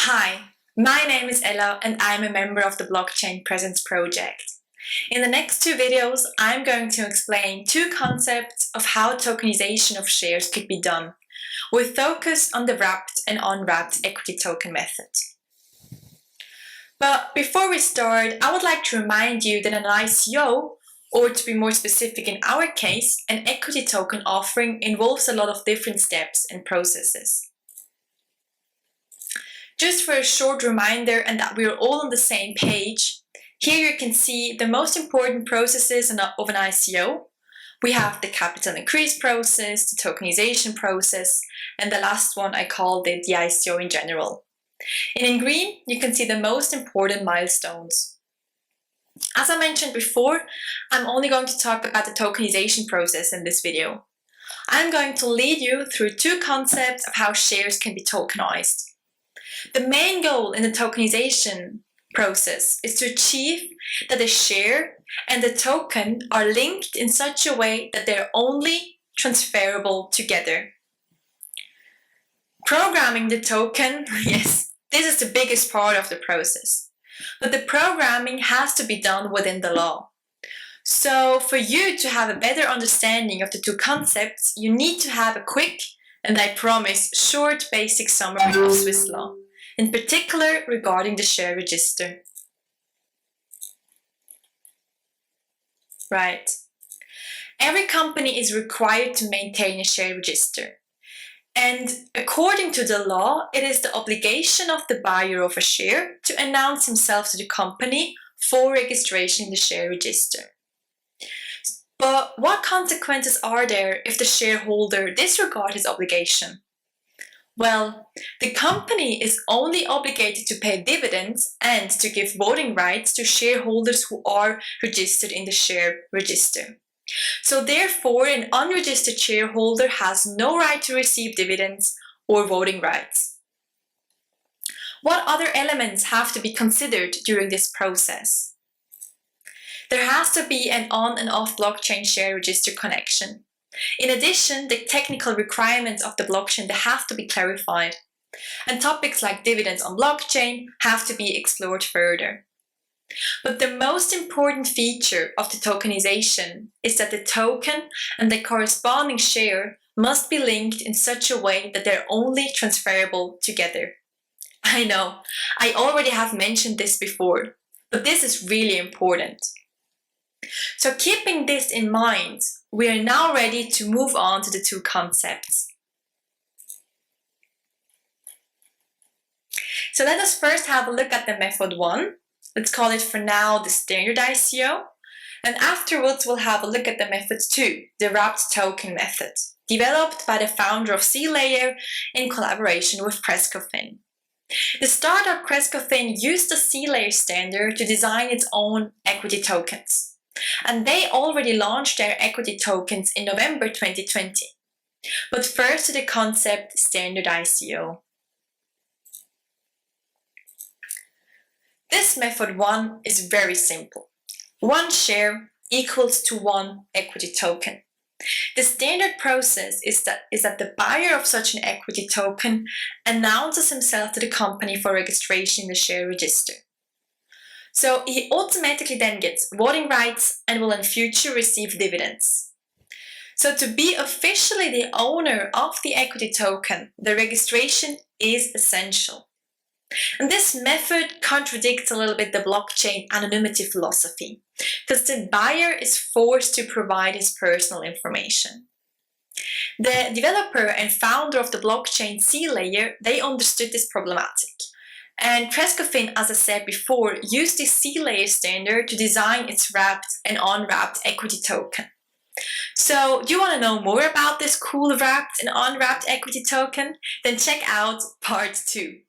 Hi, my name is Ella and I'm a member of the Blockchain Presence project. In the next two videos, I'm going to explain two concepts of how tokenization of shares could be done, with focus on the wrapped and unwrapped equity token method. But before we start, I would like to remind you that an ICO, or to be more specific in our case, an equity token offering involves a lot of different steps and processes. Just for a short reminder and that we're all on the same page, here you can see the most important processes of an ICO. We have the capital increase process, the tokenization process, and the last one I called it the ICO in general. And in green, you can see the most important milestones. As I mentioned before, I'm only going to talk about the tokenization process in this video. I'm going to lead you through two concepts of how shares can be tokenized. The main goal in the tokenization process is to achieve that the share and the token are linked in such a way that they're only transferable together. Programming the token, yes, this is the biggest part of the process. But the programming has to be done within the law. So for you to have a better understanding of the two concepts, you need to have a quick, and I promise, short basic summary of Swiss law, in particular regarding the share register. Right. Every company is required to maintain a share register. And according to the law, it is the obligation of the buyer of a share to announce himself to the company for registration in the share register. But what consequences are there if the shareholder disregards his obligation? Well, the company is only obligated to pay dividends and to give voting rights to shareholders who are registered in the share register. So therefore, an unregistered shareholder has no right to receive dividends or voting rights. What other elements have to be considered during this process? There has to be an on and off blockchain share register connection. In addition, the technical requirements of the blockchain have to be clarified, and topics like dividends on blockchain have to be explored further. But the most important feature of the tokenization is that the token and the corresponding share must be linked in such a way that they're only transferable together. I know, I already have mentioned this before, but this is really important. So keeping this in mind, we are now ready to move on to the two concepts. So let us first have a look at the method 1. Let's call it for now the standard ICO. And afterwards we'll have a look at the method 2, the wrapped token method, developed by the founder of C-Layer in collaboration with Crescofin. The startup Crescofin used the C-Layer standard to design its own equity tokens. And they already launched their equity tokens in November 2020. But first to the concept standard ICO. This method 1 is very simple. One share equals to one equity token. The standard process is that the buyer of such an equity token announces himself to the company for registration in the share register. So he automatically then gets voting rights and will in future receive dividends. So to be officially the owner of the equity token, the registration is essential. And this method contradicts a little bit the blockchain anonymity philosophy, because the buyer is forced to provide his personal information. The developer and founder of the blockchain C-Layer, they understood this problematic. And Crescofin, as I said before, used the C-Layer standard to design its wrapped and unwrapped equity token. So, do you want to know more about this cool wrapped and unwrapped equity token? Then check out part 2.